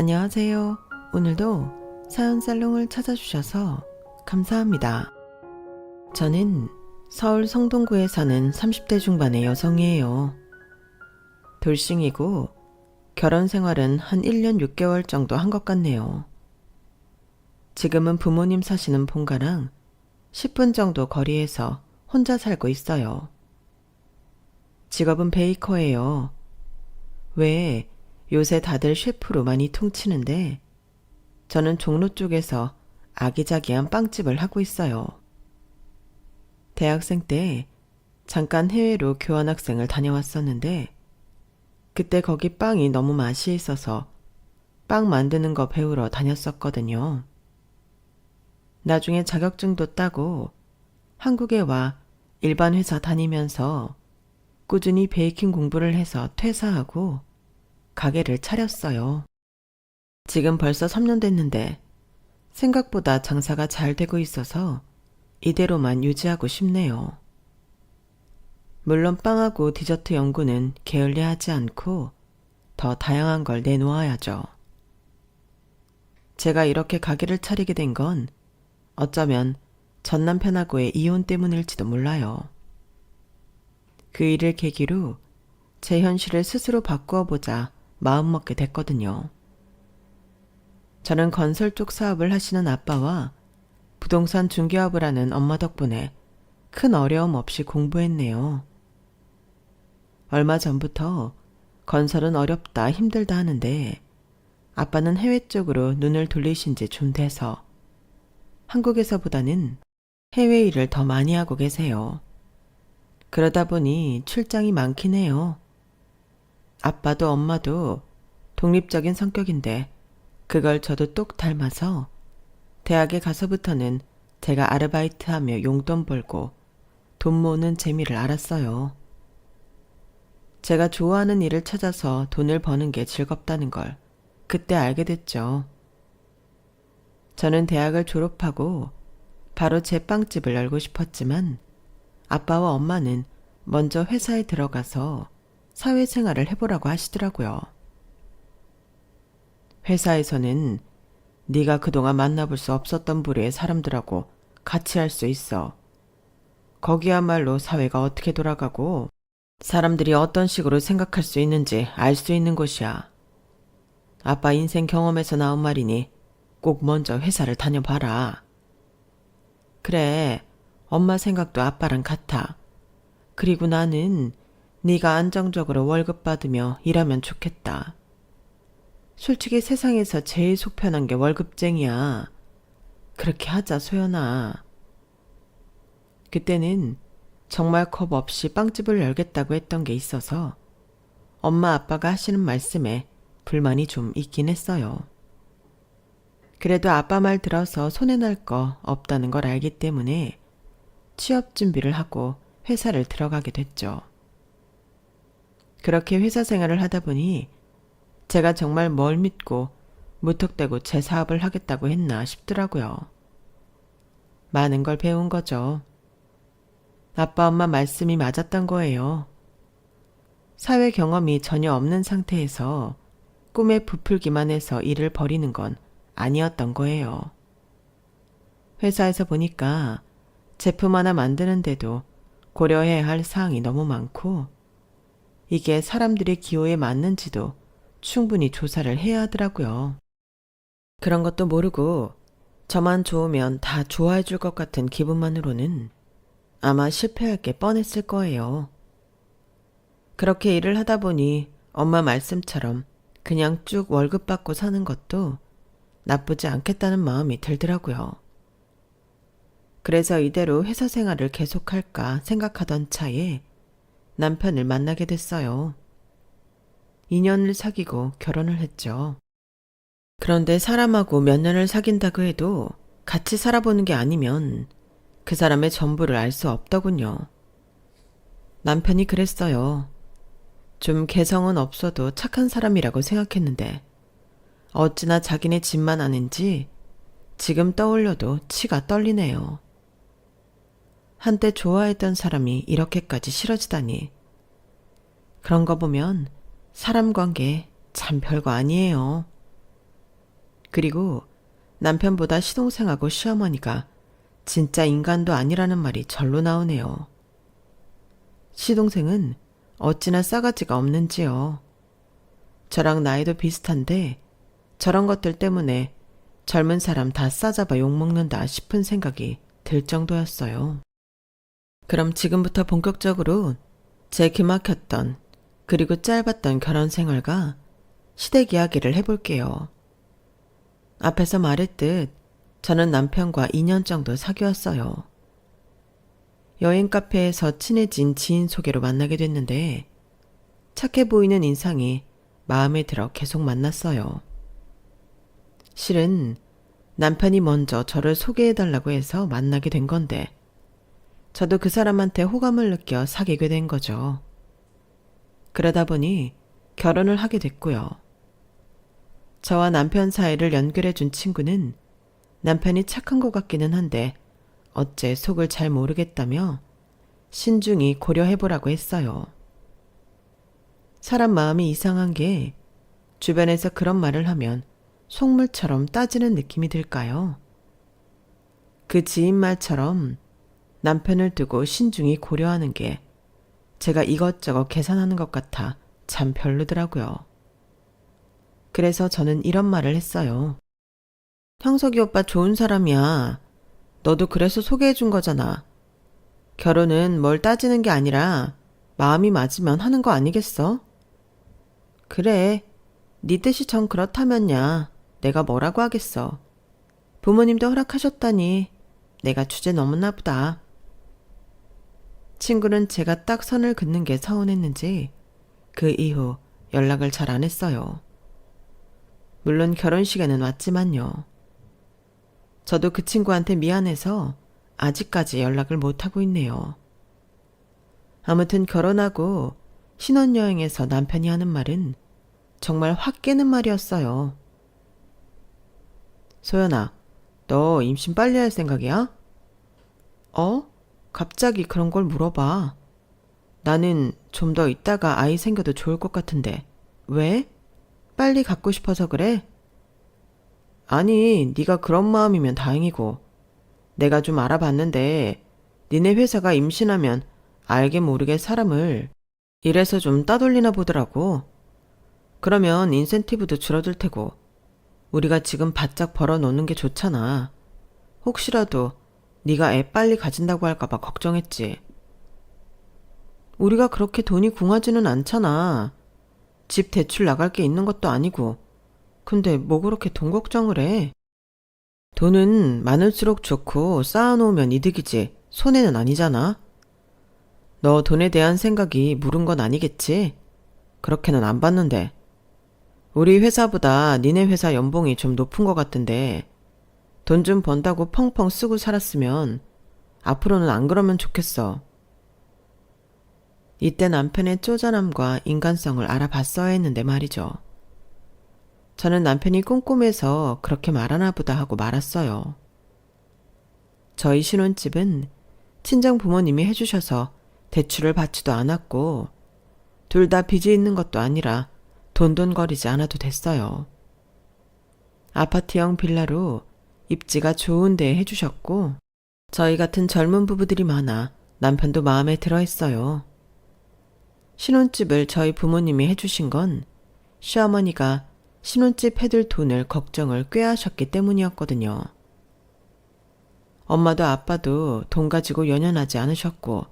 안녕하세요. 오늘도 사연 살롱을 찾아주셔서 감사합니다. 저는 서울 성동구에 사는 30대 중반의 여성이에요. 돌싱이고 결혼 생활은 한 1년 6개월 정도 한 것 같네요. 지금은 부모님 사시는 본가랑 10분 정도 거리에서 혼자 살고 있어요. 직업은 베이커예요. 왜 요새 다들 셰프로 많이 퉁치는데 저는 종로 쪽에서 아기자기한 빵집을 하고 있어요. 대학생 때 잠깐 해외로 교환학생을 다녀왔었는데 그때 거기 빵이 너무 맛이 있어서 빵 만드는 거 배우러 다녔었거든요. 나중에 자격증도 따고 한국에 와 일반 회사 다니면서 꾸준히 베이킹 공부를 해서 퇴사하고 가게를 차렸어요. 지금 벌써 3년 됐는데 생각보다 장사가 잘 되고 있어서 이대로만 유지하고 싶네요. 물론 빵하고 디저트 연구는 게을리하지 않고 더 다양한 걸 내놓아야죠. 제가 이렇게 가게를 차리게 된 건 어쩌면 전 남편하고의 이혼 때문일지도 몰라요. 그 일을 계기로 제 현실을 스스로 바꾸어 보자 마음먹게 됐거든요. 저는 건설 쪽 사업을 하시는 아빠와 부동산 중개업을 하는 엄마 덕분에 큰 어려움 없이 공부했네요. 얼마 전부터 건설은 어렵다 힘들다 하는데 아빠는 해외 쪽으로 눈을 돌리신 지 좀 돼서 한국에서보다는 해외 일을 더 많이 하고 계세요. 그러다 보니 출장이 많긴 해요. 아빠도 엄마도 독립적인 성격인데 그걸 저도 똑 닮아서 대학에 가서부터는 제가 아르바이트하며 용돈 벌고 돈 모으는 재미를 알았어요. 제가 좋아하는 일을 찾아서 돈을 버는 게 즐겁다는 걸 그때 알게 됐죠. 저는 대학을 졸업하고 바로 제 빵집을 열고 싶었지만 아빠와 엄마는 먼저 회사에 들어가서 사회생활을 해보라고 하시더라고요. 회사에서는 네가 그동안 만나볼 수 없었던 부류의 사람들하고 같이 할 수 있어. 거기야말로 사회가 어떻게 돌아가고 사람들이 어떤 식으로 생각할 수 있는지 알 수 있는 곳이야. 아빠 인생 경험에서 나온 말이니 꼭 먼저 회사를 다녀봐라. 그래, 엄마 생각도 아빠랑 같아. 그리고 나는 네가 안정적으로 월급 받으며 일하면 좋겠다. 솔직히 세상에서 제일 속편한 게 월급쟁이야. 그렇게 하자, 소연아. 그때는 정말 겁 없이 빵집을 열겠다고 했던 게 있어서 엄마 아빠가 하시는 말씀에 불만이 좀 있긴 했어요. 그래도 아빠 말 들어서 손해날 거 없다는 걸 알기 때문에 취업 준비를 하고 회사를 들어가게 됐죠. 그렇게 회사 생활을 하다 보니 제가 정말 뭘 믿고 무턱대고 제 사업을 하겠다고 했나 싶더라고요. 많은 걸 배운 거죠. 아빠 엄마 말씀이 맞았던 거예요. 사회 경험이 전혀 없는 상태에서 꿈에 부풀기만 해서 일을 벌이는 건 아니었던 거예요. 회사에서 보니까 제품 하나 만드는데도 고려해야 할 사항이 너무 많고 이게 사람들의 기호에 맞는지도 충분히 조사를 해야 하더라고요. 그런 것도 모르고 저만 좋으면 다 좋아해 줄 것 같은 기분만으로는 아마 실패할 게 뻔했을 거예요. 그렇게 일을 하다 보니 엄마 말씀처럼 그냥 쭉 월급 받고 사는 것도 나쁘지 않겠다는 마음이 들더라고요. 그래서 이대로 회사 생활을 계속할까 생각하던 차에 남편을 만나게 됐어요. 2년을 사귀고 결혼을 했죠. 그런데 사람하고 몇 년을 사귄다고 해도 같이 살아보는 게 아니면 그 사람의 전부를 알 수 없더군요. 남편이 그랬어요. 좀 개성은 없어도 착한 사람이라고 생각했는데 어찌나 자기네 집만 아는지 지금 떠올려도 치가 떨리네요. 한때 좋아했던 사람이 이렇게까지 싫어지다니. 그런 거 보면 사람 관계 참 별거 아니에요. 그리고 남편보다 시동생하고 시어머니가 진짜 인간도 아니라는 말이 절로 나오네요. 시동생은 어찌나 싸가지가 없는지요. 저랑 나이도 비슷한데 저런 것들 때문에 젊은 사람 다 싸잡아 욕먹는다 싶은 생각이 들 정도였어요. 그럼 지금부터 본격적으로 제 기막혔던 그리고 짧았던 결혼 생활과 시댁 이야기를 해볼게요. 앞에서 말했듯 저는 남편과 2년 정도 사귀었어요. 여행 카페에서 친해진 지인 소개로 만나게 됐는데 착해 보이는 인상이 마음에 들어 계속 만났어요. 실은 남편이 먼저 저를 소개해달라고 해서 만나게 된 건데 저도 그 사람한테 호감을 느껴 사귀게 된 거죠. 그러다 보니 결혼을 하게 됐고요. 저와 남편 사이를 연결해준 친구는 남편이 착한 것 같기는 한데 어째 속을 잘 모르겠다며 신중히 고려해보라고 했어요. 사람 마음이 이상한 게 주변에서 그런 말을 하면 속물처럼 따지는 느낌이 들까요? 그 지인 말처럼 남편을 두고 신중히 고려하는 게 제가 이것저것 계산하는 것 같아 참 별로더라고요. 그래서 저는 이런 말을 했어요. 형석이 오빠 좋은 사람이야. 너도 그래서 소개해준 거잖아. 결혼은 뭘 따지는 게 아니라 마음이 맞으면 하는 거 아니겠어? 그래, 네 뜻이 전 그렇다면야 내가 뭐라고 하겠어. 부모님도 허락하셨다니 내가 주제 넘었나 보다. 친구는 제가 딱 선을 긋는 게 서운했는지 그 이후 연락을 잘 안 했어요. 물론 결혼식에는 왔지만요. 저도 그 친구한테 미안해서 아직까지 연락을 못하고 있네요. 아무튼 결혼하고 신혼여행에서 남편이 하는 말은 정말 확 깨는 말이었어요. 소연아, 너 임신 빨리 할 생각이야? 갑자기 그런 걸 물어봐. 나는 좀 더 있다가 아이 생겨도 좋을 것 같은데. 왜? 빨리 갖고 싶어서 그래? 아니, 네가 그런 마음이면 다행이고. 내가 좀 알아봤는데 니네 회사가 임신하면 알게 모르게 사람을 이래서 좀 따돌리나 보더라고. 그러면 인센티브도 줄어들 테고 우리가 지금 바짝 벌어놓는 게 좋잖아. 혹시라도 네가 애 빨리 가진다고 할까봐 걱정했지. 우리가 그렇게 돈이 궁하지는 않잖아. 집 대출 나갈 게 있는 것도 아니고. 근데 뭐 그렇게 돈 걱정을 해? 돈은 많을수록 좋고 쌓아놓으면 이득이지 손해는 아니잖아. 너 돈에 대한 생각이 무른 건 아니겠지? 그렇게는 안 봤는데. 우리 회사보다 니네 회사 연봉이 좀 높은 것 같은데 돈 좀 번다고 펑펑 쓰고 살았으면 앞으로는 안 그러면 좋겠어. 이때 남편의 쪼잔함과 인간성을 알아봤어야 했는데 말이죠. 저는 남편이 꼼꼼해서 그렇게 말하나 보다 하고 말았어요. 저희 신혼집은 친정 부모님이 해주셔서 대출을 받지도 않았고 둘 다 빚이 있는 것도 아니라 돈돈거리지 않아도 됐어요. 아파트형 빌라로 입지가 좋은 데에 해주셨고 저희 같은 젊은 부부들이 많아 남편도 마음에 들어했어요. 신혼집을 저희 부모님이 해주신 건 시어머니가 신혼집 해둘 돈을 걱정을 꽤 하셨기 때문이었거든요. 엄마도 아빠도 돈 가지고 연연하지 않으셨고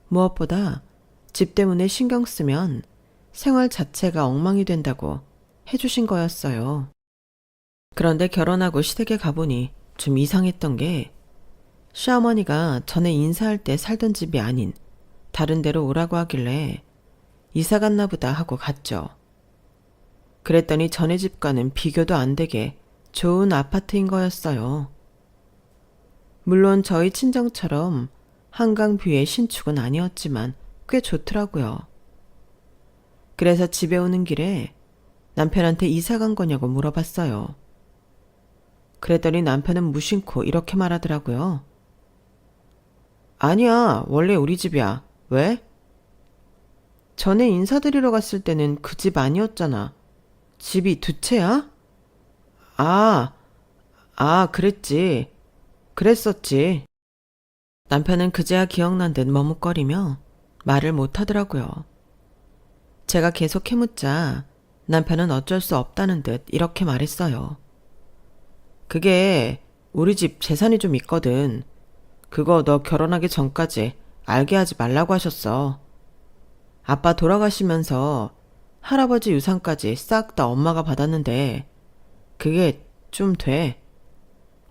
무엇보다 집 때문에 신경 쓰면 생활 자체가 엉망이 된다고 해주신 거였어요. 그런데 결혼하고 시댁에 가보니 좀 이상했던 게 시어머니가 전에 인사할 때 살던 집이 아닌 다른 데로 오라고 하길래 이사 갔나 보다 하고 갔죠. 그랬더니 전에 집과는 비교도 안 되게 좋은 아파트인 거였어요. 물론 저희 친정처럼 한강뷰의 신축은 아니었지만 꽤 좋더라고요. 그래서 집에 오는 길에 남편한테 이사 간 거냐고 물어봤어요. 그랬더니 남편은 무심코 이렇게 말하더라고요. 아니야, 원래 우리 집이야. 왜? 전에 인사드리러 갔을 때는 그 집 아니었잖아. 집이 두 채야? 아, 그랬지. 그랬었지. 남편은 그제야 기억난 듯 머뭇거리며 말을 못하더라고요. 제가 계속 해묻자 남편은 어쩔 수 없다는 듯 이렇게 말했어요. 그게 우리 집 재산이 좀 있거든. 그거 너 결혼하기 전까지 알게 하지 말라고 하셨어. 아빠 돌아가시면서 할아버지 유산까지 싹 다 엄마가 받았는데 그게 좀 돼.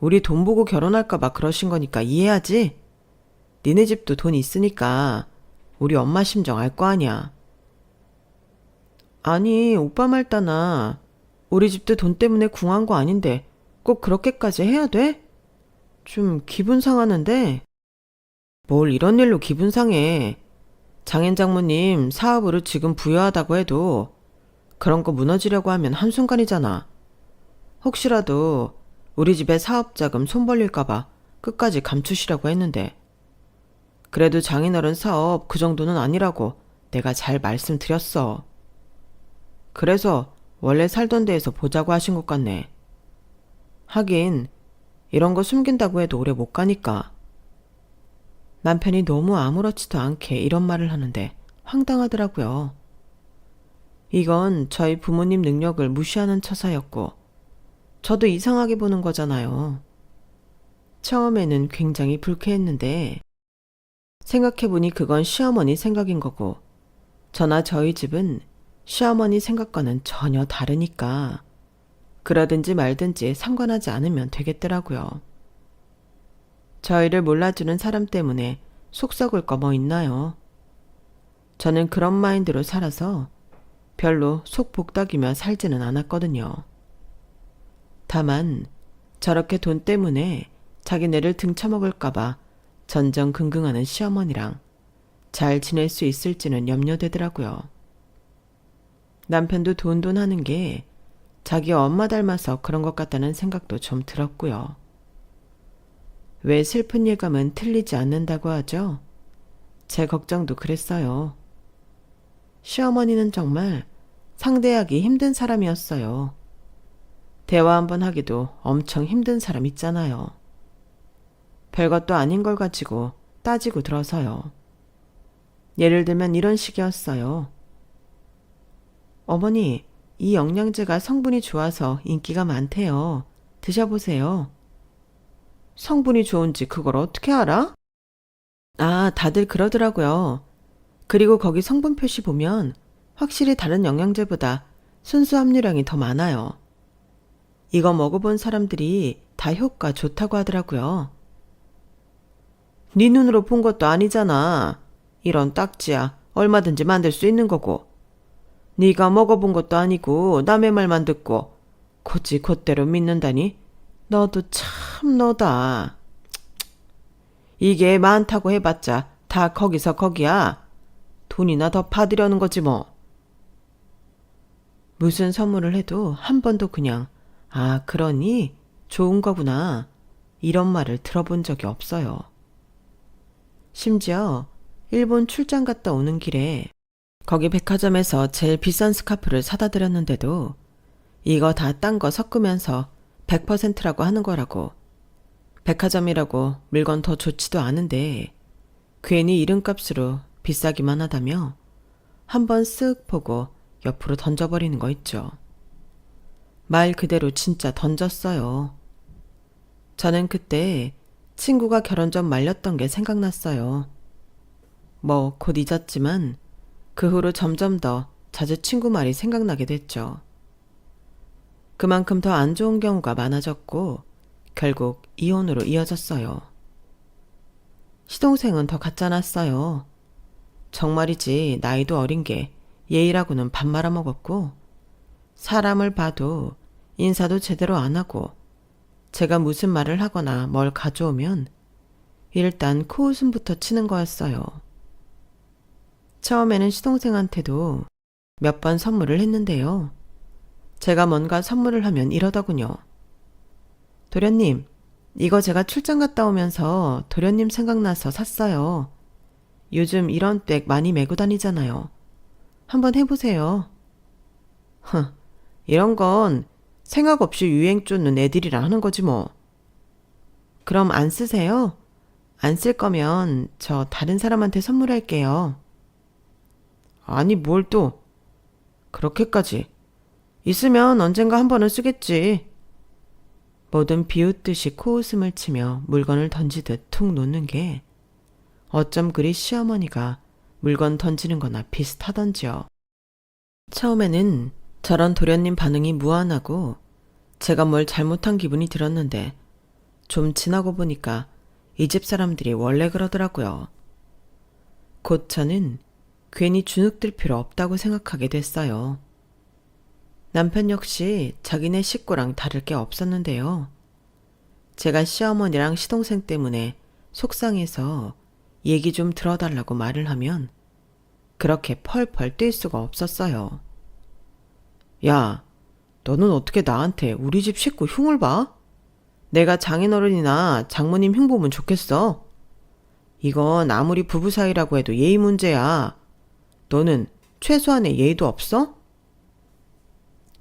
우리 돈 보고 결혼할까봐 그러신 거니까 이해하지? 니네 집도 돈 있으니까 우리 엄마 심정 알 거 아니야. 아니, 오빠 말 따나. 우리 집도 돈 때문에 궁한 거 아닌데 꼭 그렇게까지 해야 돼? 좀 기분 상하는데? 뭘 이런 일로 기분 상해. 장인 장모님 사업으로 지금 부유하다고 해도 그런 거 무너지려고 하면 한순간이잖아. 혹시라도 우리 집에 사업 자금 손 벌릴까봐 끝까지 감추시려고 했는데. 그래도 장인어른 사업 그 정도는 아니라고 내가 잘 말씀드렸어. 그래서 원래 살던 데에서 보자고 하신 것 같네. 하긴 이런 거 숨긴다고 해도 오래 못 가니까. 남편이 너무 아무렇지도 않게 이런 말을 하는데 황당하더라고요. 이건 저희 부모님 능력을 무시하는 처사였고 저도 이상하게 보는 거잖아요. 처음에는 굉장히 불쾌했는데 생각해보니 그건 시어머니 생각인 거고 저나 저희 집은 시어머니 생각과는 전혀 다르니까 그러든지 말든지 상관하지 않으면 되겠더라고요. 저희를 몰라주는 사람 때문에 속 썩을 거 뭐 있나요? 저는 그런 마인드로 살아서 별로 속 복닥이며 살지는 않았거든요. 다만 저렇게 돈 때문에 자기네를 등쳐먹을까봐 전전긍긍하는 시어머니랑 잘 지낼 수 있을지는 염려되더라고요. 남편도 돈돈 하는 게 자기 엄마 닮아서 그런 것 같다는 생각도 좀 들었고요. 왜 슬픈 예감은 틀리지 않는다고 하죠? 제 걱정도 그랬어요. 시어머니는 정말 상대하기 힘든 사람이었어요. 대화 한번 하기도 엄청 힘든 사람 있잖아요. 별것도 아닌 걸 가지고 따지고 들어서요. 예를 들면 이런 식이었어요. 어머니, 이 영양제가 성분이 좋아서 인기가 많대요. 드셔보세요. 성분이 좋은지 그걸 어떻게 알아? 아, 다들 그러더라고요. 그리고 거기 성분 표시 보면 확실히 다른 영양제보다 순수 함유량이 더 많아요. 이거 먹어본 사람들이 다 효과 좋다고 하더라고요. 네 눈으로 본 것도 아니잖아. 이런 딱지야 얼마든지 만들 수 있는 거고. 네가 먹어본 것도 아니고 남의 말만 듣고 곧지 곧대로 믿는다니? 너도 참 너다. 이게 많다고 해봤자 다 거기서 거기야. 돈이나 더 받으려는 거지 뭐. 무슨 선물을 해도 한 번도 그냥 아 그러니 좋은 거구나 이런 말을 들어본 적이 없어요. 심지어 일본 출장 갔다 오는 길에 거기 백화점에서 제일 비싼 스카프를 사다 드렸는데도 이거 다 딴 거 섞으면서 100%라고 하는 거라고. 백화점이라고 물건 더 좋지도 않은데 괜히 이름값으로 비싸기만 하다며 한번 쓱 보고 옆으로 던져버리는 거 있죠. 말 그대로 진짜 던졌어요. 저는 그때 친구가 결혼 전 말렸던 게 생각났어요. 뭐 곧 잊었지만 그 후로 점점 더 자주 친구 말이 생각나게 됐죠. 그만큼 더 안 좋은 경우가 많아졌고 결국 이혼으로 이어졌어요. 시동생은 더 갖잖았어요. 정말이지 나이도 어린 게 예의라고는 밥 말아먹었고 사람을 봐도 인사도 제대로 안 하고 제가 무슨 말을 하거나 뭘 가져오면 일단 코웃음부터 치는 거였어요. 처음에는 시동생한테도 몇 번 선물을 했는데요. 제가 뭔가 선물을 하면 이러더군요. 도련님, 이거 제가 출장 갔다 오면서 도련님 생각나서 샀어요. 요즘 이런 백 많이 메고 다니잖아요. 한번 해보세요. 이런 건 생각 없이 유행 쫓는 애들이랑 하는 거지 뭐. 그럼 안 쓰세요? 안 쓸 거면 저 다른 사람한테 선물할게요. 아니 뭘 또 그렇게까지. 있으면 언젠가 한 번은 쓰겠지. 뭐든 비웃듯이 코웃음을 치며 물건을 던지듯 툭 놓는 게 어쩜 그리 시어머니가 물건 던지는 거나 비슷하던지요. 처음에는 저런 도련님 반응이 무안하고 제가 뭘 잘못한 기분이 들었는데 좀 지나고 보니까 이 집 사람들이 원래 그러더라고요. 곧 저는 괜히 주눅들 필요 없다고 생각하게 됐어요. 남편 역시 자기네 식구랑 다를 게 없었는데요. 제가 시어머니랑 시동생 때문에 속상해서 얘기 좀 들어달라고 말을 하면 그렇게 펄펄 뛸 수가 없었어요. 야, 너는 어떻게 나한테 우리 집 식구 흉을 봐? 내가 장인어른이나 장모님 흉 보면 좋겠어. 이건 아무리 부부 사이라고 해도 예의 문제야. 너는 최소한의 예의도 없어?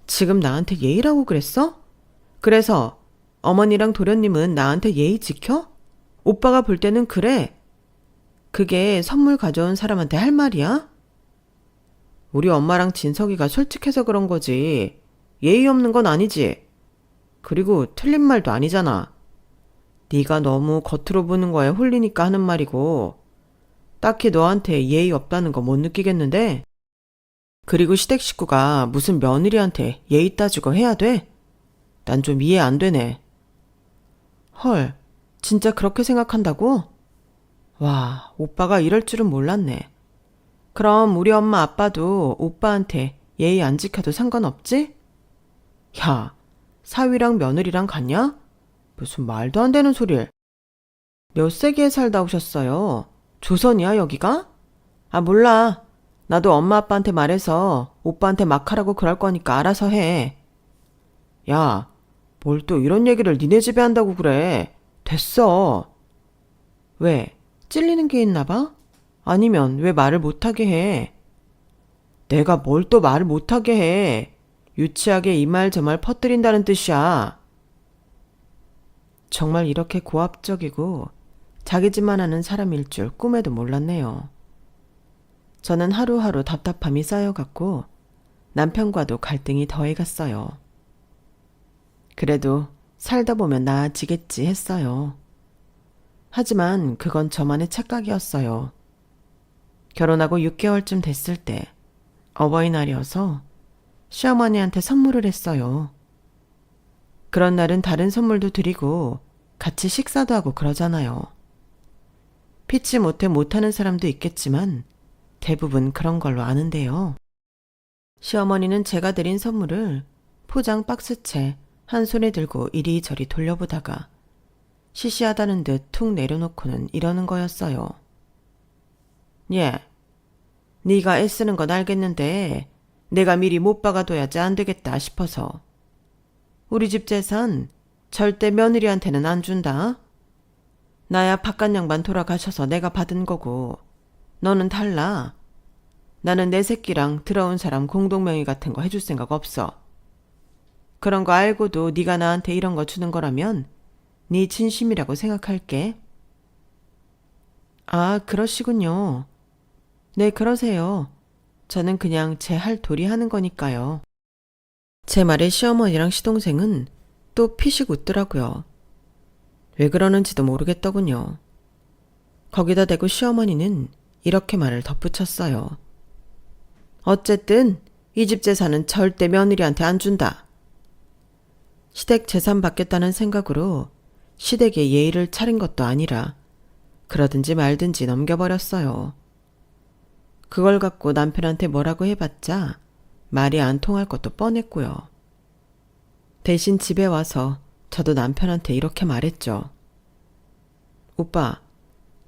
지금 나한테 예의라고 그랬어? 그래서 어머니랑 도련님은 나한테 예의 지켜? 오빠가 볼 때는 그래. 그게 선물 가져온 사람한테 할 말이야? 우리 엄마랑 진석이가 솔직해서 그런 거지. 예의 없는 건 아니지. 그리고 틀린 말도 아니잖아. 네가 너무 겉으로 보는 거에 홀리니까 하는 말이고 딱히 너한테 예의 없다는 거 못 느끼겠는데? 그리고 시댁 식구가 무슨 며느리한테 예의 따지고 해야 돼? 난 좀 이해 안 되네. 헐, 진짜 그렇게 생각한다고? 와, 오빠가 이럴 줄은 몰랐네. 그럼 우리 엄마 아빠도 오빠한테 예의 안 지켜도 상관없지? 야, 사위랑 며느리랑 같냐? 무슨 말도 안 되는 소리를. 몇 세기에 살다 오셨어요? 조선이야 여기가? 아 몰라. 나도 엄마 아빠한테 말해서 오빠한테 막 하라고 그럴 거니까 알아서 해. 야, 뭘 또 이런 얘기를 니네 집에 한다고 그래. 됐어. 왜? 찔리는 게 있나 봐? 아니면 왜 말을 못하게 해? 내가 뭘 또 말을 못하게 해. 유치하게 이 말 저 말 퍼뜨린다는 뜻이야. 정말 이렇게 고압적이고 자기 집만 하는 사람일 줄 꿈에도 몰랐네요. 저는 하루하루 답답함이 쌓여갔고 남편과도 갈등이 더해갔어요. 그래도 살다 보면 나아지겠지 했어요. 하지만 그건 저만의 착각이었어요. 결혼하고 6개월쯤 됐을 때 어버이날이어서 시어머니한테 선물을 했어요. 그런 날은 다른 선물도 드리고 같이 식사도 하고 그러잖아요. 피치 못해 못하는 사람도 있겠지만 대부분 그런 걸로 아는데요. 시어머니는 제가 드린 선물을 포장 박스채 한 손에 들고 이리저리 돌려보다가 시시하다는 듯 툭 내려놓고는 이러는 거였어요. 예, 네가 애쓰는 건 알겠는데 내가 미리 못 박아둬야지 안 되겠다 싶어서. 우리 집 재산 절대 며느리한테는 안 준다. 나야 바깥 양반 돌아가셔서 내가 받은 거고 너는 달라. 나는 내 새끼랑 들어온 사람 공동명의 같은 거 해줄 생각 없어. 그런 거 알고도 네가 나한테 이런 거 주는 거라면 네 진심이라고 생각할게. 아, 그러시군요. 네, 그러세요. 저는 그냥 제 할 도리 하는 거니까요. 제 말에 시어머니랑 시동생은 또 피식 웃더라고요. 왜 그러는지도 모르겠더군요. 거기다 대고 시어머니는 이렇게 말을 덧붙였어요. 어쨌든 이 집 재산은 절대 며느리한테 안 준다. 시댁 재산 받겠다는 생각으로 시댁에 예의를 차린 것도 아니라 그러든지 말든지 넘겨버렸어요. 그걸 갖고 남편한테 뭐라고 해봤자 말이 안 통할 것도 뻔했고요. 대신 집에 와서 저도 남편한테 이렇게 말했죠. 오빠,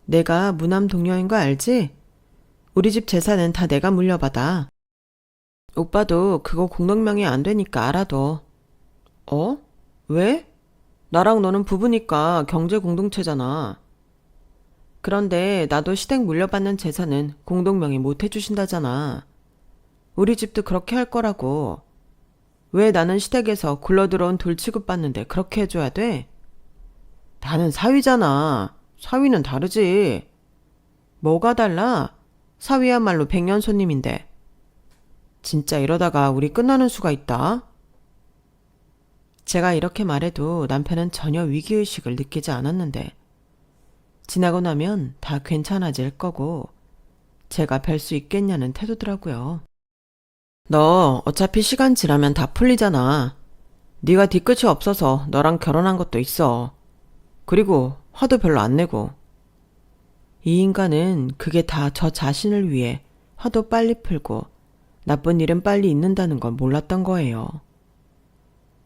내가 무남 동료인 거 알지? 우리 집 재산은 다 내가 물려받아. 오빠도 그거 공동명의 안 되니까 알아둬. 어? 왜? 나랑 너는 부부니까 경제 공동체잖아. 그런데 나도 시댁 물려받는 재산은 공동명의 못 해주신다잖아. 우리 집도 그렇게 할 거라고. 왜 나는 시댁에서 굴러들어온 돌 취급받는데 그렇게 해줘야 돼? 나는 사위잖아. 사위는 다르지. 뭐가 달라? 사위야말로 백년 손님인데. 진짜 이러다가 우리 끝나는 수가 있다. 제가 이렇게 말해도 남편은 전혀 위기의식을 느끼지 않았는데 지나고 나면 다 괜찮아질 거고 제가 뵐 수 있겠냐는 태도더라고요. 너 어차피 시간 지나면 다 풀리잖아. 네가 뒤끝이 없어서 너랑 결혼한 것도 있어. 그리고 화도 별로 안 내고. 이 인간은 그게 다 저 자신을 위해 화도 빨리 풀고 나쁜 일은 빨리 잊는다는 걸 몰랐던 거예요.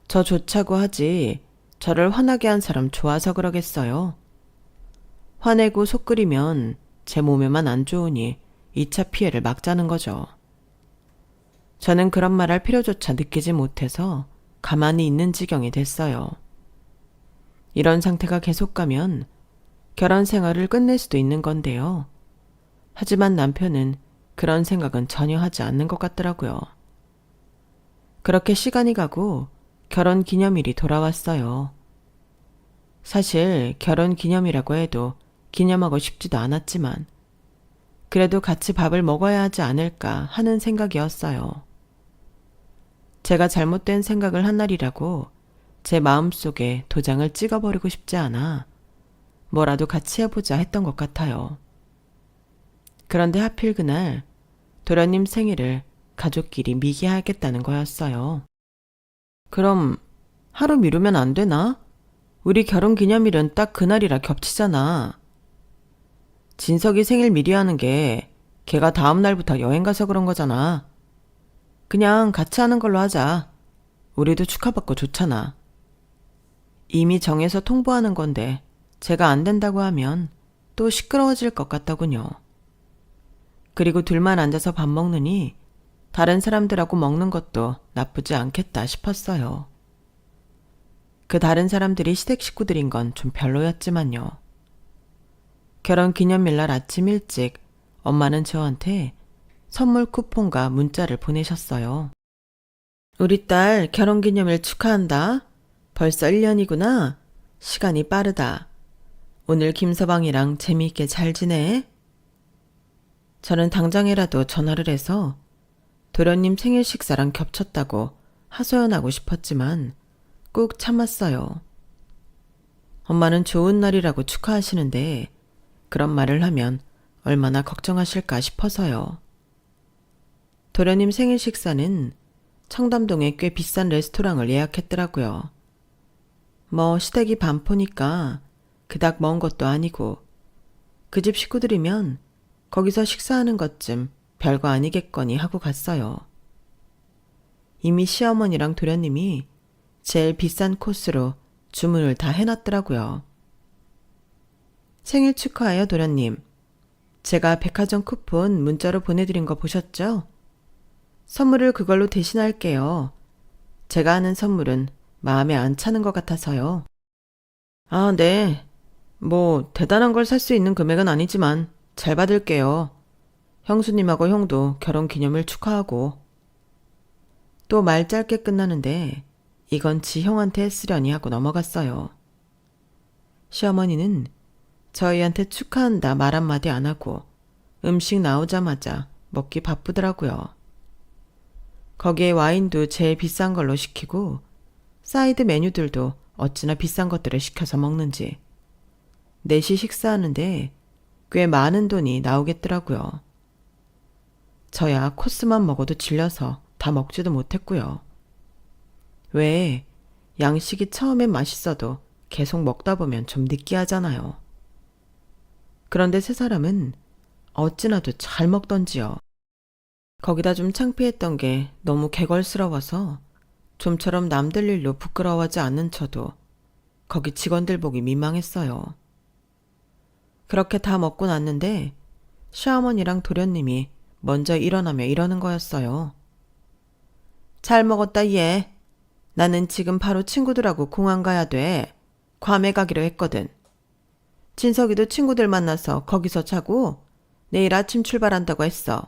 저 좋자고 하지 저를 화나게 한 사람 좋아서 그러겠어요. 화내고 속 끓이면 제 몸에만 안 좋으니 2차 피해를 막자는 거죠. 저는 그런 말 할 필요조차 느끼지 못해서 가만히 있는 지경이 됐어요. 이런 상태가 계속 가면 결혼 생활을 끝낼 수도 있는 건데요. 하지만 남편은 그런 생각은 전혀 하지 않는 것 같더라고요. 그렇게 시간이 가고 결혼 기념일이 돌아왔어요. 사실 결혼 기념이라고 해도 기념하고 싶지도 않았지만 그래도 같이 밥을 먹어야 하지 않을까 하는 생각이었어요. 제가 잘못된 생각을 한 날이라고 제 마음속에 도장을 찍어버리고 싶지 않아 뭐라도 같이 해보자 했던 것 같아요. 그런데 하필 그날 도련님 생일을 가족끼리 미기하겠다는 거였어요. 그럼 하루 미루면 안 되나? 우리 결혼 기념일은 딱 그날이라 겹치잖아. 진석이 생일 미리 하는 게 걔가 다음 날부터 여행 가서 그런 거잖아. 그냥 같이 하는 걸로 하자. 우리도 축하받고 좋잖아. 이미 정해서 통보하는 건데 제가 안 된다고 하면 또 시끄러워질 것 같더군요. 그리고 둘만 앉아서 밥 먹느니 다른 사람들하고 먹는 것도 나쁘지 않겠다 싶었어요. 그 다른 사람들이 시댁 식구들인 건 좀 별로였지만요. 결혼 기념일날 아침 일찍 엄마는 저한테 선물 쿠폰과 문자를 보내셨어요. 우리 딸 결혼 기념일 축하한다. 벌써 1년이구나. 시간이 빠르다. 오늘 김서방이랑 재미있게 잘 지내? 저는 당장이라도 전화를 해서 도련님 생일 식사랑 겹쳤다고 하소연하고 싶었지만 꾹 참았어요. 엄마는 좋은 날이라고 축하하시는데 그런 말을 하면 얼마나 걱정하실까 싶어서요. 도련님 생일 식사는 청담동에 꽤 비싼 레스토랑을 예약했더라고요. 뭐 시댁이 반포니까 그닥 먼 것도 아니고 그 집 식구들이면 거기서 식사하는 것쯤 별거 아니겠거니 하고 갔어요. 이미 시어머니랑 도련님이 제일 비싼 코스로 주문을 다 해놨더라고요. 생일 축하해요, 도련님. 제가 백화점 쿠폰 문자로 보내드린 거 보셨죠? 선물을 그걸로 대신할게요. 제가 하는 선물은 마음에 안 차는 것 같아서요. 아, 네. 뭐 대단한 걸 살 수 있는 금액은 아니지만 잘 받을게요. 형수님하고 형도 결혼 기념일 축하하고. 또 말 짧게 끝나는데 이건 지 형한테 했으려니 하고 넘어갔어요. 시어머니는 저희한테 축하한다 말 한마디 안 하고 음식 나오자마자 먹기 바쁘더라고요. 거기에 와인도 제일 비싼 걸로 시키고 사이드 메뉴들도 어찌나 비싼 것들을 시켜서 먹는지 넷이 식사하는데 꽤 많은 돈이 나오겠더라고요. 저야 코스만 먹어도 질려서 다 먹지도 못했고요. 왜 양식이 처음엔 맛있어도 계속 먹다 보면 좀 느끼하잖아요. 그런데 세 사람은 어찌나도 잘 먹던지요. 거기다 좀 창피했던 게 너무 개걸스러워서 좀처럼 남들 일로 부끄러워하지 않는 저도 거기 직원들 보기 민망했어요. 그렇게 다 먹고 났는데 시어머니랑 도련님이 먼저 일어나며 이러는 거였어요. 잘 먹었다 얘. 나는 지금 바로 친구들하고 공항 가야 돼. 괌에 가기로 했거든. 진석이도 친구들 만나서 거기서 자고 내일 아침 출발한다고 했어.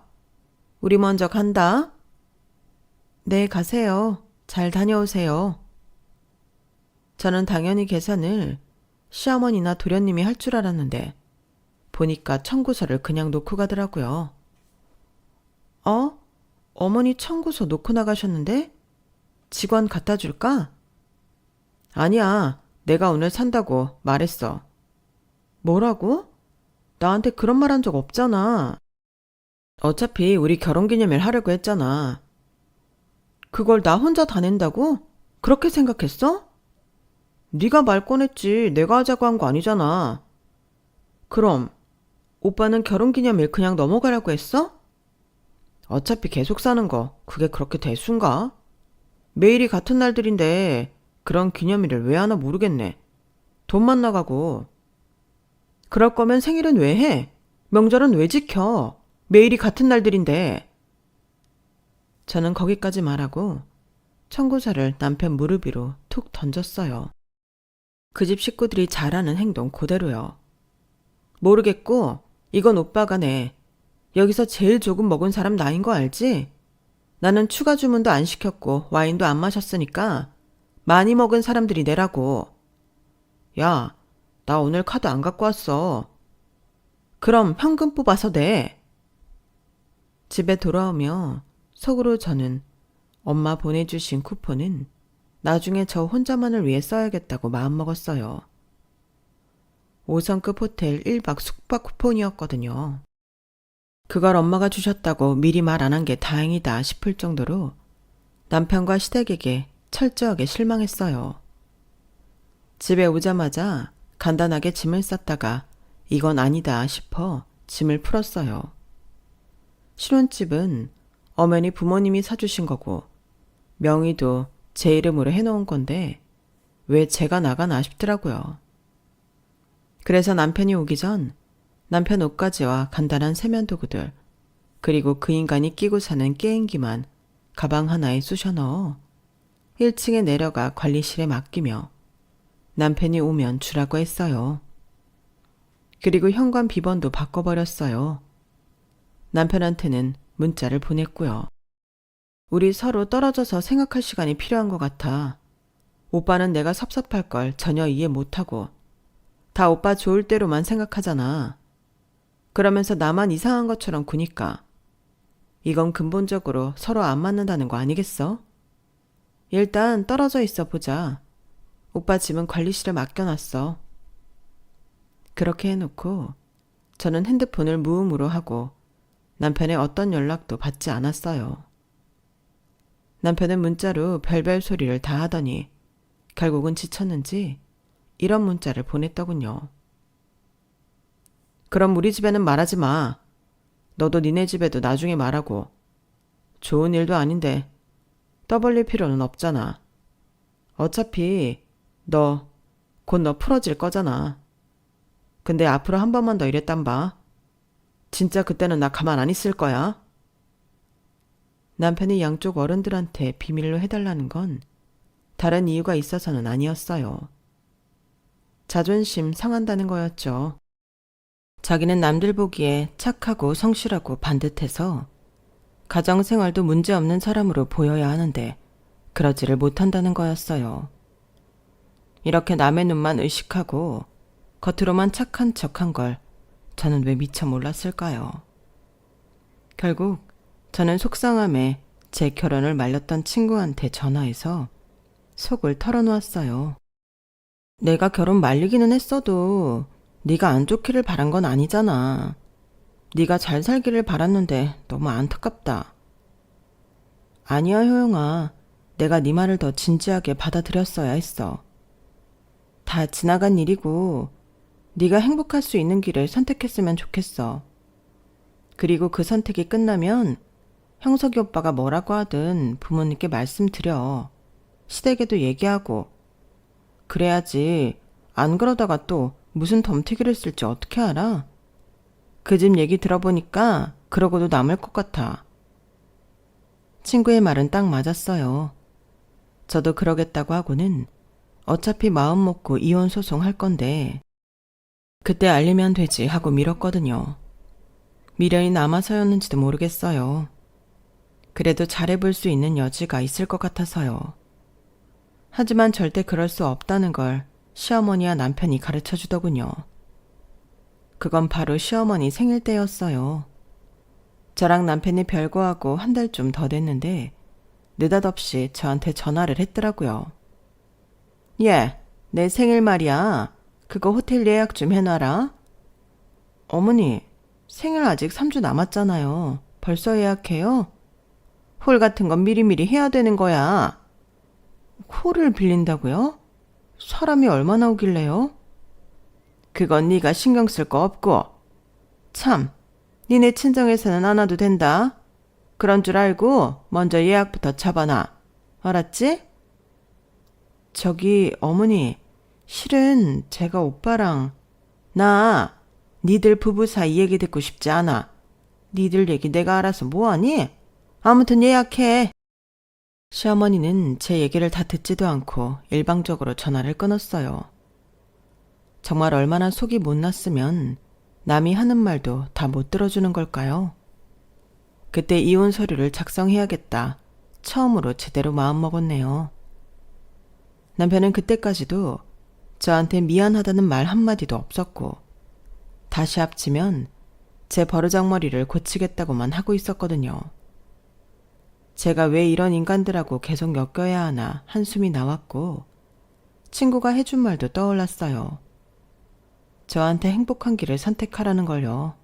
우리 먼저 간다. 네, 가세요. 잘 다녀오세요. 저는 당연히 계산을 시어머니나 도련님이 할 줄 알았는데 보니까 청구서를 그냥 놓고 가더라고요. 어? 어머니 청구서 놓고 나가셨는데? 직원 갖다 줄까? 아니야, 내가 오늘 산다고 말했어. 뭐라고? 나한테 그런 말 한 적 없잖아. 어차피 우리 결혼기념일 하려고 했잖아. 그걸 나 혼자 다 낸다고? 그렇게 생각했어? 네가 말 꺼냈지 내가 하자고 한 거 아니잖아. 그럼 오빠는 결혼기념일 그냥 넘어가라고 했어? 어차피 계속 사는 거 그게 그렇게 대수인가? 매일이 같은 날들인데 그런 기념일을 왜 하나 모르겠네. 돈만 나가고. 그럴 거면 생일은 왜 해? 명절은 왜 지켜? 매일이 같은 날들인데. 저는 거기까지 말하고 청구서를 남편 무릎 위로 툭 던졌어요. 그 집 식구들이 잘하는 행동 그대로요. 모르겠고 이건 오빠가 내. 여기서 제일 조금 먹은 사람 나인 거 알지? 나는 추가 주문도 안 시켰고 와인도 안 마셨으니까 많이 먹은 사람들이 내라고. 야, 나 오늘 카드 안 갖고 왔어. 그럼 현금 뽑아서 내. 집에 돌아오며 속으로 저는 엄마 보내주신 쿠폰은 나중에 저 혼자만을 위해 써야겠다고 마음먹었어요. 5성급 호텔 1박 숙박 쿠폰이었거든요. 그걸 엄마가 주셨다고 미리 말 안 한 게 다행이다 싶을 정도로 남편과 시댁에게 철저하게 실망했어요. 집에 오자마자 간단하게 짐을 쌌다가 이건 아니다 싶어 짐을 풀었어요. 신혼집은 엄연히 부모님이 사주신 거고 명의도 제 이름으로 해놓은 건데 왜 제가 나가나 싶더라고요. 그래서 남편이 오기 전 남편 옷가지와 간단한 세면도구들 그리고 그 인간이 끼고 사는 게임기만 가방 하나에 쑤셔 넣어 1층에 내려가 관리실에 맡기며 남편이 오면 주라고 했어요. 그리고 현관 비번도 바꿔버렸어요. 남편한테는 문자를 보냈고요. 우리 서로 떨어져서 생각할 시간이 필요한 것 같아. 오빠는 내가 섭섭할 걸 전혀 이해 못하고 다 오빠 좋을 대로만 생각하잖아. 그러면서 나만 이상한 것처럼 구니까 이건 근본적으로 서로 안 맞는다는 거 아니겠어? 일단 떨어져 있어 보자. 오빠 집은 관리실에 맡겨놨어. 그렇게 해놓고 저는 핸드폰을 무음으로 하고 남편의 어떤 연락도 받지 않았어요. 남편은 문자로 별별 소리를 다 하더니 결국은 지쳤는지 이런 문자를 보냈더군요. 그럼 우리 집에는 말하지 마. 너도 니네 집에도 나중에 말하고. 좋은 일도 아닌데 떠벌릴 필요는 없잖아. 어차피 곧 너 풀어질 거잖아. 근데 앞으로 한 번만 더 이랬단 봐. 진짜 그때는 나 가만 안 있을 거야. 남편이 양쪽 어른들한테 비밀로 해달라는 건 다른 이유가 있어서는 아니었어요. 자존심 상한다는 거였죠. 자기는 남들 보기에 착하고 성실하고 반듯해서 가정생활도 문제없는 사람으로 보여야 하는데 그러지를 못한다는 거였어요. 이렇게 남의 눈만 의식하고 겉으로만 착한 척한 걸 저는 왜 미처 몰랐을까요? 결국 저는 속상함에 제 결혼을 말렸던 친구한테 전화해서 속을 털어놓았어요. 내가 결혼 말리기는 했어도 네가 안 좋기를 바란 건 아니잖아. 네가 잘 살기를 바랐는데 너무 안타깝다. 아니야 효영아. 내가 네 말을 더 진지하게 받아들였어야 했어. 다 지나간 일이고 네가 행복할 수 있는 길을 선택했으면 좋겠어. 그리고 그 선택이 끝나면 형석이 오빠가 뭐라고 하든 부모님께 말씀드려. 시댁에도 얘기하고. 그래야지 안 그러다가 또 무슨 덤태기를 쓸지 어떻게 알아? 그 집 얘기 들어보니까 그러고도 남을 것 같아. 친구의 말은 딱 맞았어요. 저도 그러겠다고 하고는 어차피 마음 먹고 이혼 소송할 건데 그때 알리면 되지 하고 미뤘거든요. 미련이 남아서였는지도 모르겠어요. 그래도 잘해볼 수 있는 여지가 있을 것 같아서요. 하지만 절대 그럴 수 없다는 걸 시어머니와 남편이 가르쳐 주더군요. 그건 바로 시어머니 생일 때였어요. 저랑 남편이 별거하고 한 달쯤 더 됐는데 느닷없이 저한테 전화를 했더라고요. 예, 내 생일 말이야. 그거 호텔 예약 좀 해놔라. 어머니, 생일 아직 3주 남았잖아요. 벌써 예약해요? 홀 같은 건 미리미리 해야 되는 거야. 홀을 빌린다고요? 사람이 얼마나 오길래요? 그건 네가 신경 쓸 거 없고. 참, 니네 친정에서는 안 와도 된다. 그런 줄 알고 먼저 예약부터 잡아놔. 알았지? 저기 어머니, 실은 제가 오빠랑 니들 부부 사이 얘기 듣고 싶지 않아. 니들 얘기 내가 알아서 뭐하니? 아무튼 예약해. 시어머니는 제 얘기를 다 듣지도 않고 일방적으로 전화를 끊었어요. 정말 얼마나 속이 못났으면 남이 하는 말도 다 못 들어주는 걸까요? 그때 이혼 서류를 작성해야겠다. 처음으로 제대로 마음먹었네요. 남편은 그때까지도 저한테 미안하다는 말 한마디도 없었고 다시 합치면 제 버르장머리를 고치겠다고만 하고 있었거든요. 제가 왜 이런 인간들하고 계속 엮여야 하나 한숨이 나왔고 친구가 해준 말도 떠올랐어요. 저한테 행복한 길을 선택하라는 걸요.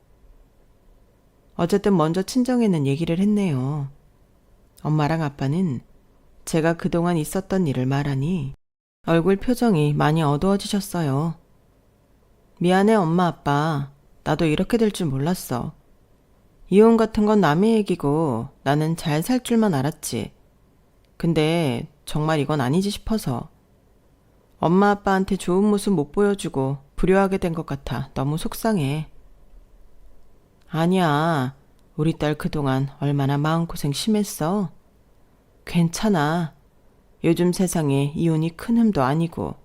어쨌든 먼저 친정에는 얘기를 했네요. 엄마랑 아빠는 제가 그동안 있었던 일을 말하니 얼굴 표정이 많이 어두워지셨어요. 미안해 엄마 아빠. 나도 이렇게 될 줄 몰랐어. 이혼 같은 건 남의 얘기고 나는 잘 살 줄만 알았지. 근데 정말 이건 아니지 싶어서 엄마 아빠한테 좋은 모습 못 보여주고 불효하게 된 것 같아 너무 속상해. 아니야. 우리 딸 그동안 얼마나 마음고생 심했어. 괜찮아. 요즘 세상에 이혼이 큰 흠도 아니고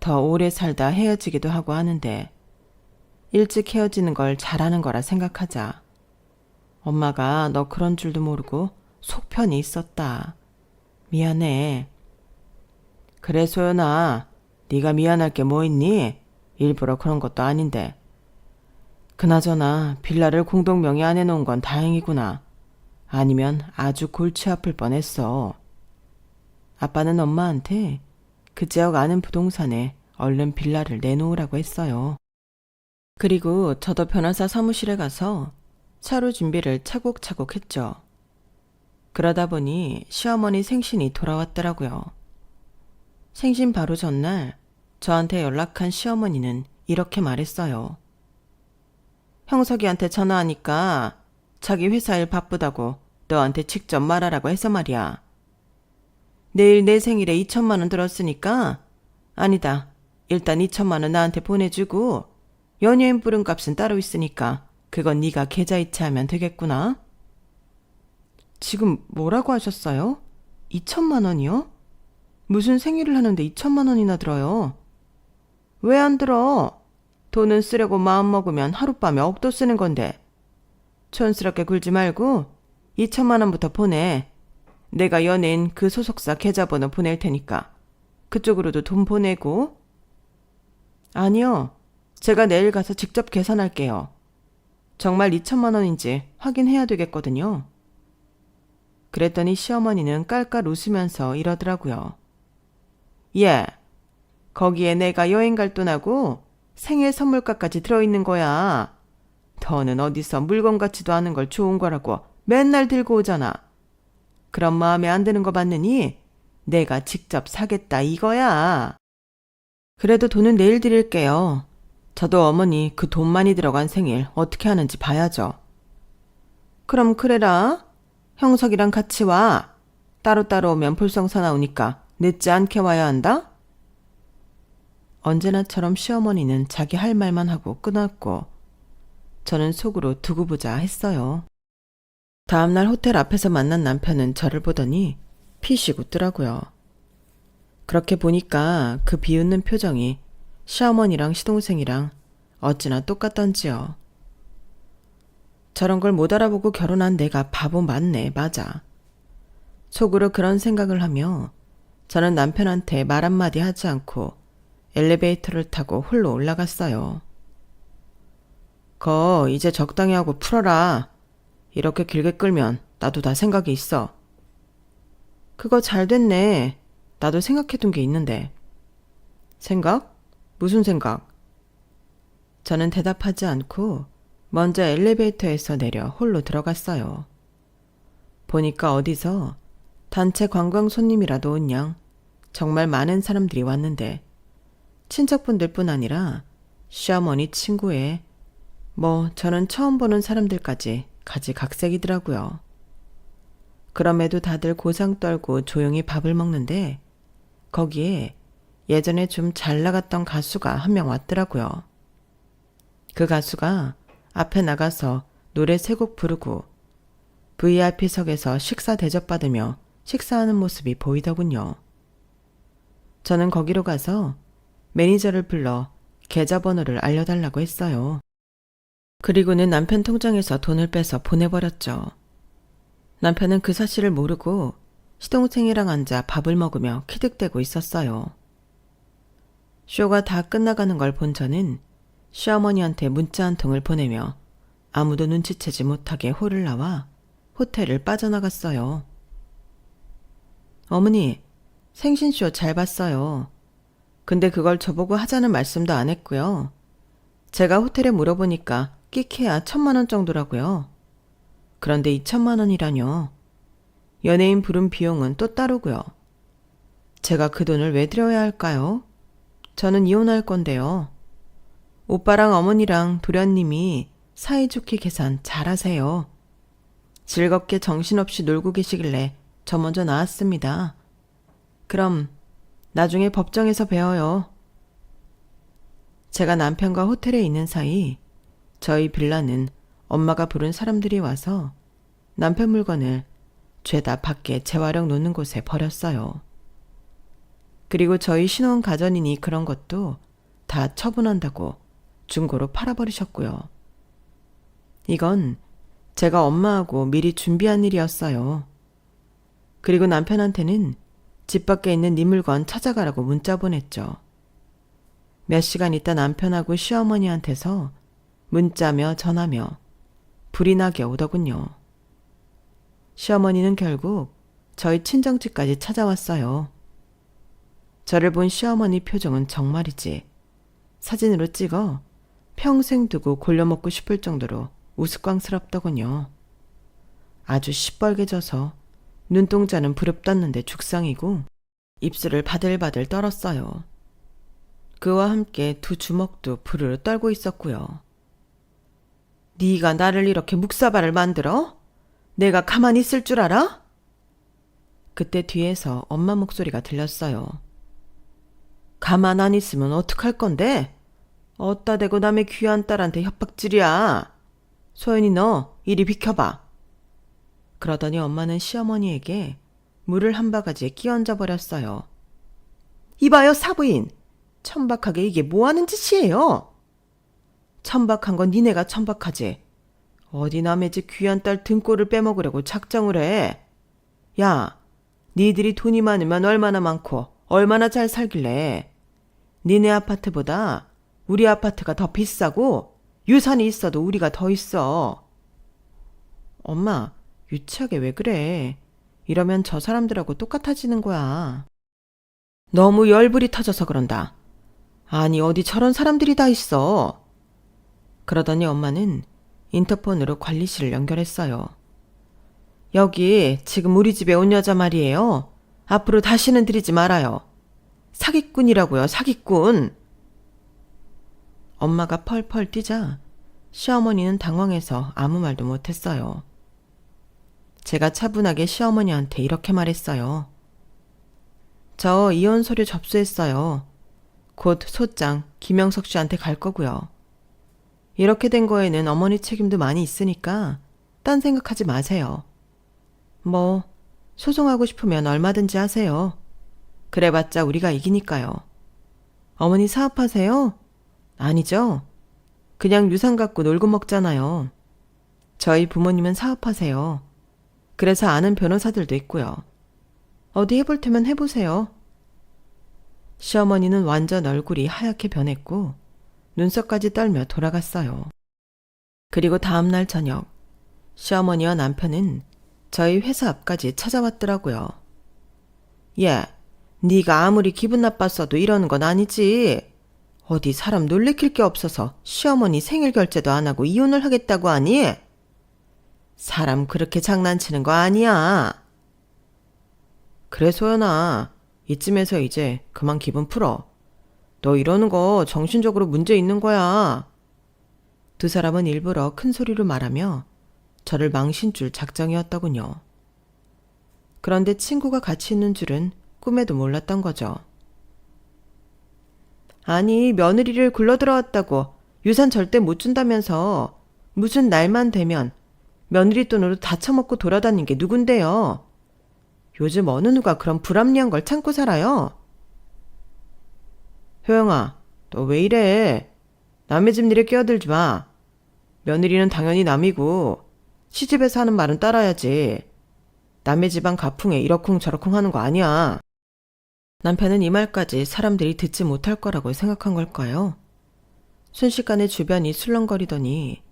더 오래 살다 헤어지기도 하고 하는데 일찍 헤어지는 걸 잘하는 거라 생각하자. 엄마가 너 그런 줄도 모르고 속편이 있었다. 미안해. 그래 소연아. 네가 미안할 게 뭐 있니? 일부러 그런 것도 아닌데. 그나저나 빌라를 공동명의 안 해놓은 건 다행이구나. 아니면 아주 골치 아플 뻔했어. 아빠는 엄마한테 그 지역 아는 부동산에 얼른 빌라를 내놓으라고 했어요. 그리고 저도 변호사 사무실에 가서 차로 준비를 차곡차곡 했죠. 그러다 보니 시어머니 생신이 돌아왔더라고요. 생신 바로 전날 저한테 연락한 시어머니는 이렇게 말했어요. 형석이한테 전화하니까 자기 회사 일 바쁘다고 너한테 직접 말하라고 해서 말이야. 내일 내 생일에 2천만 원 들었으니까 아니다. 일단 2천만 원 나한테 보내주고 연예인 부른 값은 따로 있으니까 그건 네가 계좌이체하면 되겠구나. 지금 뭐라고 하셨어요? 2천만 원이요? 무슨 생일을 하는데 2천만 원이나 들어요? 왜 안 들어? 돈은 쓰려고 마음먹으면 하룻밤에 억도 쓰는 건데. 촌스럽게 굴지 말고 2천만 원부터 보내. 내가 연예인 그 소속사 계좌번호 보낼 테니까 그쪽으로도 돈 보내고. 아니요. 제가 내일 가서 직접 계산할게요. 정말 2천만 원인지 확인해야 되겠거든요. 그랬더니 시어머니는 깔깔 웃으면서 이러더라고요. 예, 거기에 내가 여행 갈 돈하고 생일 선물값까지 들어있는 거야. 너는 어디서 물건 같지도 않은 걸 좋은 거라고 맨날 들고 오잖아. 그런 마음에 안 드는 거 봤느니 내가 직접 사겠다 이거야. 그래도 돈은 내일 드릴게요. 저도 어머니 그 돈 많이 들어간 생일 어떻게 하는지 봐야죠. 그럼 그래라. 형석이랑 같이 와. 따로따로 오면 불성사 나오니까 늦지 않게 와야 한다. 언제나처럼 시어머니는 자기 할 말만 하고 끊었고 저는 속으로 두고 보자 했어요. 다음날 호텔 앞에서 만난 남편은 저를 보더니 피식 웃더라고요. 그렇게 보니까 그 비웃는 표정이 시어머니랑 시동생이랑 어찌나 똑같던지요. 저런 걸 못 알아보고 결혼한 내가 바보 맞네, 맞아. 속으로 그런 생각을 하며 저는 남편한테 말 한마디 하지 않고 엘리베이터를 타고 홀로 올라갔어요. 거 이제 적당히 하고 풀어라. 이렇게 길게 끌면 나도 다 생각이 있어. 그거 잘 됐네. 나도 생각해둔 게 있는데. 생각? 무슨 생각? 저는 대답하지 않고 먼저 엘리베이터에서 내려 홀로 들어갔어요. 보니까 어디서 단체 관광 손님이라도 온 양 정말 많은 사람들이 왔는데 친척분들뿐 아니라 시어머니 친구에 저는 처음 보는 사람들까지 가지각색이더라고요. 그럼에도 다들 고상 떨고 조용히 밥을 먹는데 거기에 예전에 좀 잘 나갔던 가수가 한 명 왔더라고요. 그 가수가 앞에 나가서 노래 3곡 부르고 VIP석에서 식사 대접받으며 식사하는 모습이 보이더군요. 저는 거기로 가서 매니저를 불러 계좌번호를 알려달라고 했어요. 그리고는 남편 통장에서 돈을 빼서 보내버렸죠. 남편은 그 사실을 모르고 시동생이랑 앉아 밥을 먹으며 키득대고 있었어요. 쇼가 다 끝나가는 걸 본 저는 시어머니한테 문자 한 통을 보내며 아무도 눈치채지 못하게 홀을 나와 호텔을 빠져나갔어요. 어머니, 생신쇼 잘 봤어요. 근데 그걸 저보고 하자는 말씀도 안 했고요. 제가 호텔에 물어보니까 끼케야 1,000만 원 정도라고요. 그런데 2,000만 원이라뇨. 연예인 부른 비용은 또 따르고요. 제가 그 돈을 왜 드려야 할까요? 저는 이혼할 건데요. 오빠랑 어머니랑 도련님이 사이좋게 계산 잘하세요. 즐겁게 정신없이 놀고 계시길래 저 먼저 나왔습니다. 그럼 나중에 법정에서 뵈어요. 제가 남편과 호텔에 있는 사이 저희 빌라는 엄마가 부른 사람들이 와서 남편 물건을 죄다 밖에 재활용 놓는 곳에 버렸어요. 그리고 저희 신혼 가전이니 그런 것도 다 처분한다고 중고로 팔아버리셨고요. 이건 제가 엄마하고 미리 준비한 일이었어요. 그리고 남편한테는 집 밖에 있는 네 물건 찾아가라고 문자 보냈죠. 몇 시간 있다 남편하고 시어머니한테서 문자며 전화며 불이 나게 오더군요. 시어머니는 결국 저희 친정집까지 찾아왔어요. 저를 본 시어머니 표정은 정말이지 사진으로 찍어 평생 두고 골려먹고 싶을 정도로 우스꽝스럽더군요. 아주 시뻘개져서 눈동자는 부릅떴는데 죽상이고 입술을 바들바들 떨었어요. 그와 함께 두 주먹도 부르르 떨고 있었고요. 네가 나를 이렇게 묵사발을 만들어? 내가 가만히 있을 줄 알아? 그때 뒤에서 엄마 목소리가 들렸어요. 가만 안 있으면 어떡할 건데? 어따 대고 남의 귀한 딸한테 협박질이야. 소연이 너 이리 비켜봐. 그러더니 엄마는 시어머니에게 물을 한 바가지에 끼얹어 버렸어요. 이봐요 사부인. 천박하게 이게 뭐하는 짓이에요? 천박한 건 니네가 천박하지. 어디 남의 집 귀한 딸 등골을 빼먹으려고 작정을 해. 야, 니들이 돈이 많으면 얼마나 많고 얼마나 잘 살길래. 니네 아파트보다 우리 아파트가 더 비싸고 유산이 있어도 우리가 더 있어. 엄마, 유치하게 왜 그래? 이러면 저 사람들하고 똑같아지는 거야. 너무 열불이 터져서 그런다. 아니 어디 저런 사람들이 다 있어. 그러더니 엄마는 인터폰으로 관리실을 연결했어요. 여기 지금 우리 집에 온 여자 말이에요. 앞으로 다시는 들이지 말아요. 사기꾼이라고요, 사기꾼. 엄마가 펄펄 뛰자 시어머니는 당황해서 아무 말도 못했어요. 제가 차분하게 시어머니한테 이렇게 말했어요. 저 이혼 서류 접수했어요. 곧 소장 김영석 씨한테 갈 거고요. 이렇게 된 거에는 어머니 책임도 많이 있으니까 딴 생각하지 마세요. 소송하고 싶으면 얼마든지 하세요. 그래봤자 우리가 이기니까요. 어머니 사업하세요? 아니죠. 그냥 유산 갖고 놀고 먹잖아요. 저희 부모님은 사업하세요. 그래서 아는 변호사들도 있고요. 어디 해볼 테면 해보세요. 시어머니는 완전 얼굴이 하얗게 변했고 눈썹까지 떨며 돌아갔어요. 그리고 다음날 저녁, 시어머니와 남편은 저희 회사 앞까지 찾아왔더라고요. 야, 네가 아무리 기분 나빴어도 이러는 건 아니지. 어디 사람 놀래킬 게 없어서 시어머니 생일 결제도 안 하고 이혼을 하겠다고 하니? 사람 그렇게 장난치는 거 아니야. 그래 소연아, 이쯤에서 이제 그만 기분 풀어. 너 이러는 거 정신적으로 문제 있는 거야. 두 사람은 일부러 큰 소리로 말하며 저를 망신 줄 작정이었더군요. 그런데 친구가 같이 있는 줄은 꿈에도 몰랐던 거죠. 아니, 며느리를 굴러들어왔다고 유산 절대 못 준다면서 무슨 날만 되면 며느리 돈으로 다 처먹고 돌아다닌 게 누군데요? 요즘 어느 누가 그런 불합리한 걸 참고 살아요? 효영아, 너 왜 이래? 남의 집 일에 끼어들지 마. 며느리는 당연히 남이고 시집에서 하는 말은 따라야지. 남의 집안 가풍에 이러쿵저러쿵 하는 거 아니야. 남편은 이 말까지 사람들이 듣지 못할 거라고 생각한 걸까요? 순식간에 주변이 술렁거리더니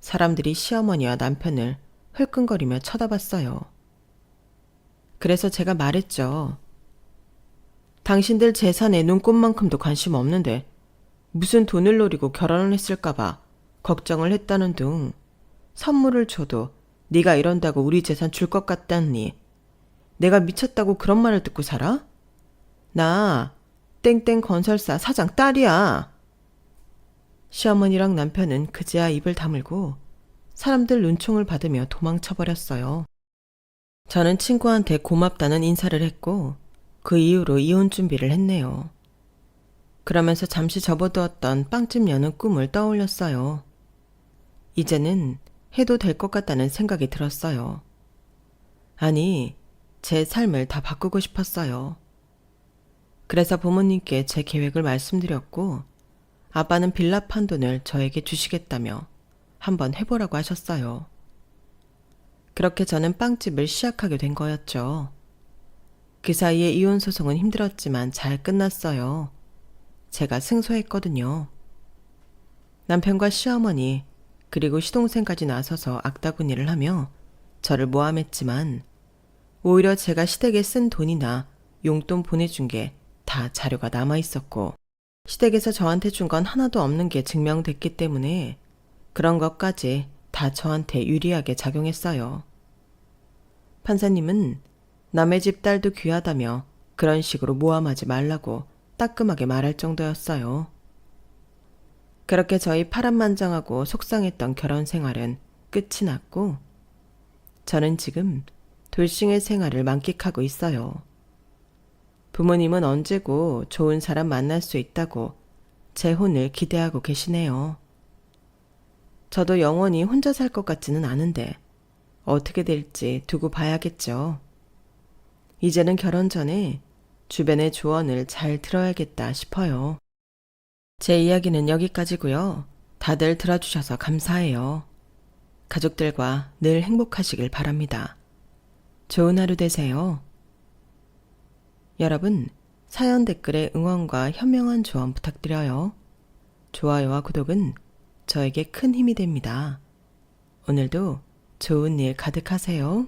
사람들이 시어머니와 남편을 흘끈거리며 쳐다봤어요. 그래서 제가 말했죠. 당신들 재산에 눈꼽만큼도 관심 없는데 무슨 돈을 노리고 결혼을 했을까봐 걱정을 했다는 둥 선물을 줘도 네가 이런다고 우리 재산 줄 것 같다니 내가 미쳤다고 그런 말을 듣고 살아? 나 땡땡 건설사 사장 딸이야. 시어머니랑 남편은 그제야 입을 다물고 사람들 눈총을 받으며 도망쳐버렸어요. 저는 친구한테 고맙다는 인사를 했고 그 이후로 이혼 준비를 했네요. 그러면서 잠시 접어두었던 빵집 여는 꿈을 떠올렸어요. 이제는 해도 될 것 같다는 생각이 들었어요. 아니, 제 삶을 다 바꾸고 싶었어요. 그래서 부모님께 제 계획을 말씀드렸고 아빠는 빌라 판 돈을 저에게 주시겠다며 한번 해보라고 하셨어요. 그렇게 저는 빵집을 시작하게 된 거였죠. 그 사이에 이혼 소송은 힘들었지만 잘 끝났어요. 제가 승소했거든요. 남편과 시어머니 그리고 시동생까지 나서서 악다구니를 하며 저를 모함했지만 오히려 제가 시댁에 쓴 돈이나 용돈 보내준 게 다 자료가 남아있었고 시댁에서 저한테 준 건 하나도 없는 게 증명됐기 때문에 그런 것까지 다 저한테 유리하게 작용했어요. 판사님은 남의 집 딸도 귀하다며 그런 식으로 모함하지 말라고 따끔하게 말할 정도였어요. 그렇게 저희 파란만장하고 속상했던 결혼 생활은 끝이 났고 저는 지금 돌싱의 생활을 만끽하고 있어요. 부모님은 언제고 좋은 사람 만날 수 있다고 제 혼을 기대하고 계시네요. 저도 영원히 혼자 살 것 같지는 않은데 어떻게 될지 두고 봐야겠죠. 이제는 결혼 전에 주변의 조언을 잘 들어야겠다 싶어요. 제 이야기는 여기까지고요. 다들 들어주셔서 감사해요. 가족들과 늘 행복하시길 바랍니다. 좋은 하루 되세요. 여러분, 사연 댓글에 응원과 현명한 조언 부탁드려요. 좋아요와 구독은 저에게 큰 힘이 됩니다. 오늘도 좋은 일 가득하세요.